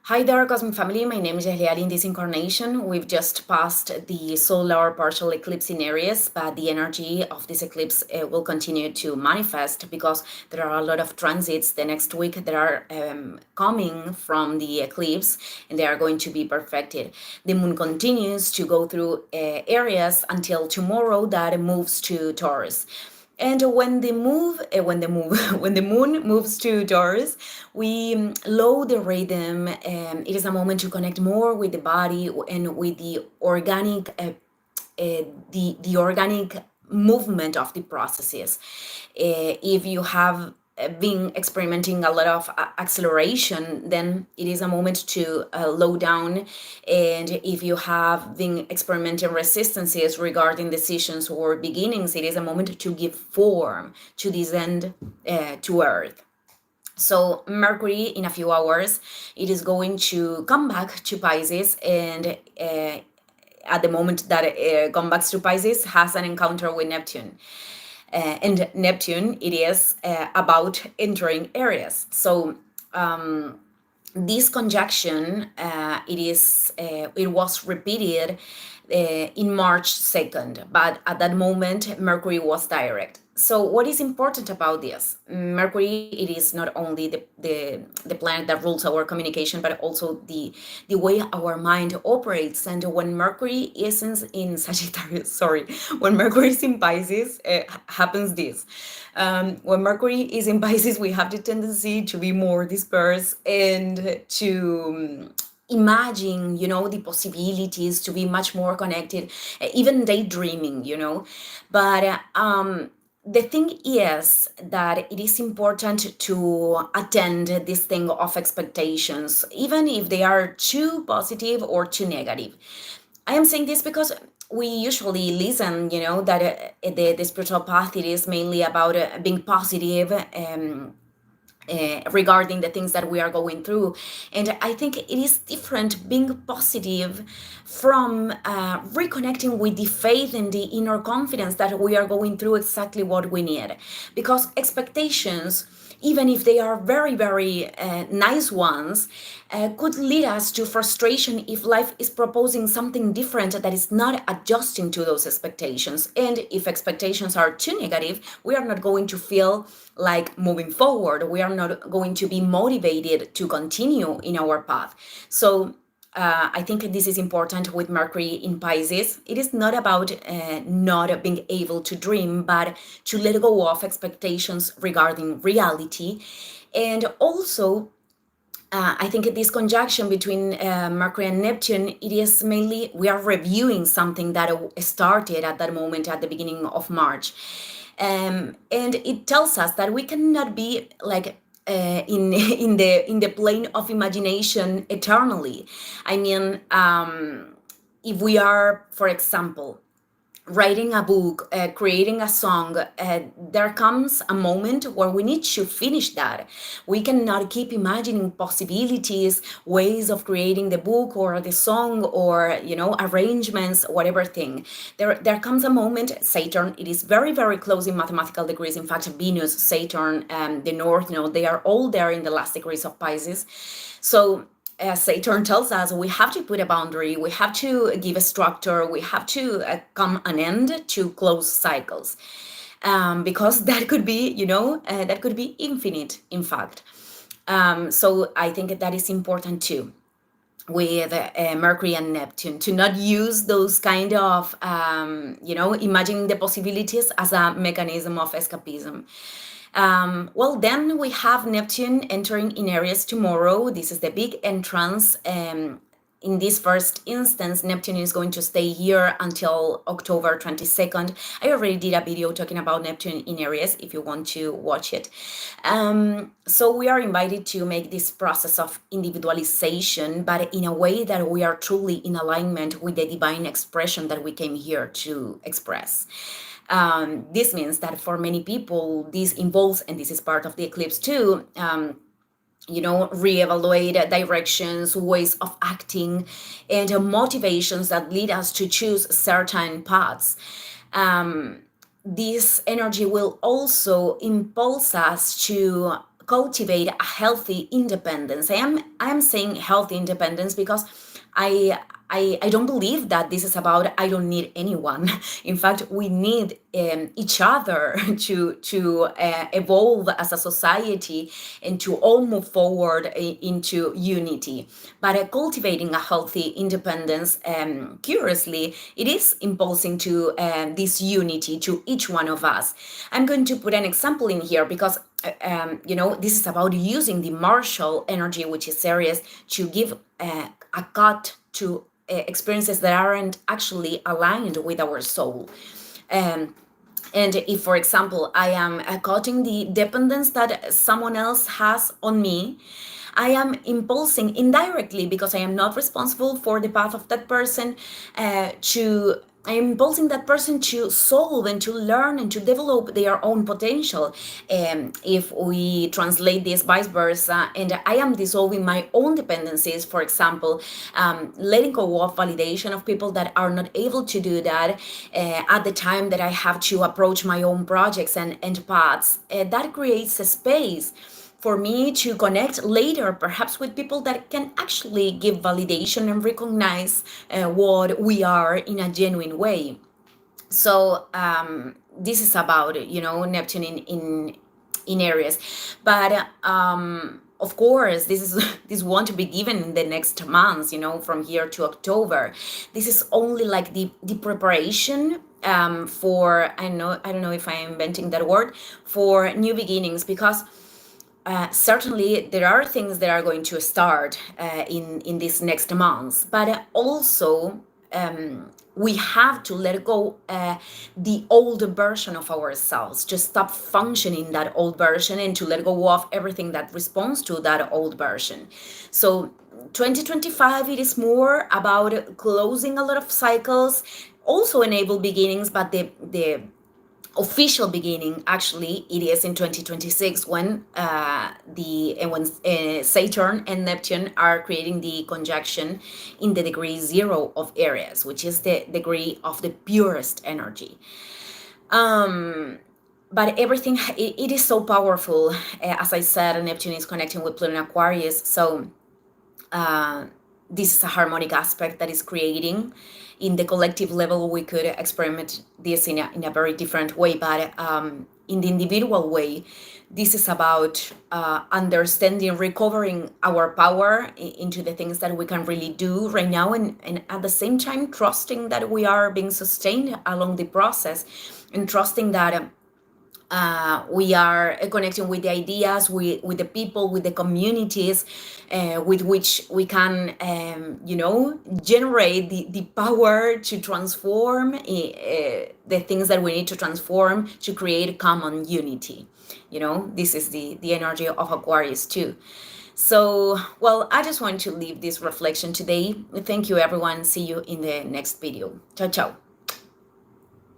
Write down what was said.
Hi there, Cosmic Family. My name is Eliali. In this incarnation, we've just passed the solar partial eclipse in Aries, but the energy of this eclipse will continue to manifest because there are a lot of transits the next week that are coming from the eclipse, and they are going to be perfected. The moon continues to go through Aries until tomorrow, that it moves to Taurus. And when the moon moves to Taurus, we low the rhythm. It is a moment to connect more with the body and with the organic movement of the processes. If you have been experimenting a lot of acceleration, then it is a moment to low down. And if you have been experimenting resistances regarding decisions or beginnings, it is a moment to give form to descend to Earth. So Mercury, in a few hours, it is going to come back to Pisces, and at the moment that it comes back to Pisces, has an encounter with Neptune. And Neptune, it is about entering Aries. So this conjunction, it was repeated in March 2nd, but at that moment, Mercury was direct. So what is important about this? Mercury, it is not only the planet that rules our communication, but also the way our mind operates. And when Mercury is in Sagittarius, sorry, when Mercury is in Pisces, happens this. When Mercury is in Pisces, we have the tendency to be more dispersed and to imagine, the possibilities, to be much more connected, even daydreaming, but the thing is that it is important to attend this thing of expectations, even if they are too positive or too negative. I am saying this because we usually listen, that the spiritual path, it is mainly about being positive, regarding the things that we are going through. And I think it is different being positive from reconnecting with the faith and the inner confidence that we are going through exactly what we need. Because expectations, even if they are very, very nice ones, could lead us to frustration if life is proposing something different that is not adjusting to those expectations. And if expectations are too negative, we are not going to feel like moving forward. We are not going to be motivated to continue in our path. So I think this is important with Mercury in Pisces. It is not about not being able to dream, but to let go of expectations regarding reality. And also, I think this conjunction between Mercury and Neptune, it is mainly, we are reviewing something that started at that moment at the beginning of March. And it tells us that we cannot be like in the plane of imagination eternally. I mean, if we are, for example, writing a book, creating a song, there comes a moment where we need to finish that. We cannot keep imagining possibilities, ways of creating the book or the song, or arrangements, whatever thing. There comes a moment. Saturn, it is very, very close in mathematical degrees. In fact, Venus, Saturn, the North, they are all there in the last degrees of Pisces. So as Saturn tells us, we have to put a boundary, we have to give a structure, we have to come an end to close cycles, because that could be, that could be infinite, in fact. So I think that is important too with Mercury and Neptune, to not use those kind of, imagining the possibilities as a mechanism of escapism. Well, then we have Neptune entering in Aries tomorrow. This is the big entrance. In this first instance, Neptune is going to stay here until October 22nd. I already did a video talking about Neptune in Aries, if you want to watch it. So we are invited to make this process of individualization, but in a way that we are truly in alignment with the divine expression that we came here to express. This means that for many people, this involves, and this is part of the eclipse too, reevaluate directions, ways of acting, and motivations that lead us to choose certain paths. This energy will also impulse us to cultivate a healthy independence. I am saying healthy independence because I I don't believe that this is about I don't need anyone. In fact, we need each other to evolve as a society and to all move forward into unity. But cultivating a healthy independence, curiously, it is impulsing to this unity to each one of us. I'm going to put an example in here because this is about using the martial energy, which is Aries, to give a cut to experiences that aren't actually aligned with our soul. Um, and if, for example, I am cutting the dependence that someone else has on me, I am impulsing indirectly because I am not responsible for the path of that person to I'm impulsing that person to solve and to learn and to develop their own potential. If we translate this vice versa, and I am dissolving my own dependencies, for example, letting go of validation of people that are not able to do that at the time that I have to approach my own projects and paths, that creates a space for me to connect later, perhaps with people that can actually give validation and recognize what we are in a genuine way. So this is about Neptune in Aries, but of course this is this won't be given in the next months, from here to October. This is only like the preparation for I don't know if I am inventing that word, for new beginnings, because certainly there are things that are going to start in these next months, but also we have to let go the old version of ourselves, to stop functioning that old version and to let go of everything that responds to that old version. So 2025, it is more about closing a lot of cycles, also enable beginnings, but the official beginning actually it is in 2026 when Saturn and Neptune are creating the conjunction in the degree 0 of Aries, which is the degree of the purest energy. But everything, it is so powerful. As I said, Neptune is connecting with Pluto in Aquarius, so this is a harmonic aspect that is creating. In the collective level, we could experiment this in a very different way, but in the individual way, this is about understanding, recovering our power into the things that we can really do right now, and at the same time trusting that we are being sustained along the process, and trusting that we are connecting with the ideas, with the people, with the communities with which we can, generate the power to transform the things that we need to transform to create common unity. This is the energy of Aquarius too. So, well, I just want to leave this reflection today. Thank you, everyone. See you in the next video. Ciao, ciao.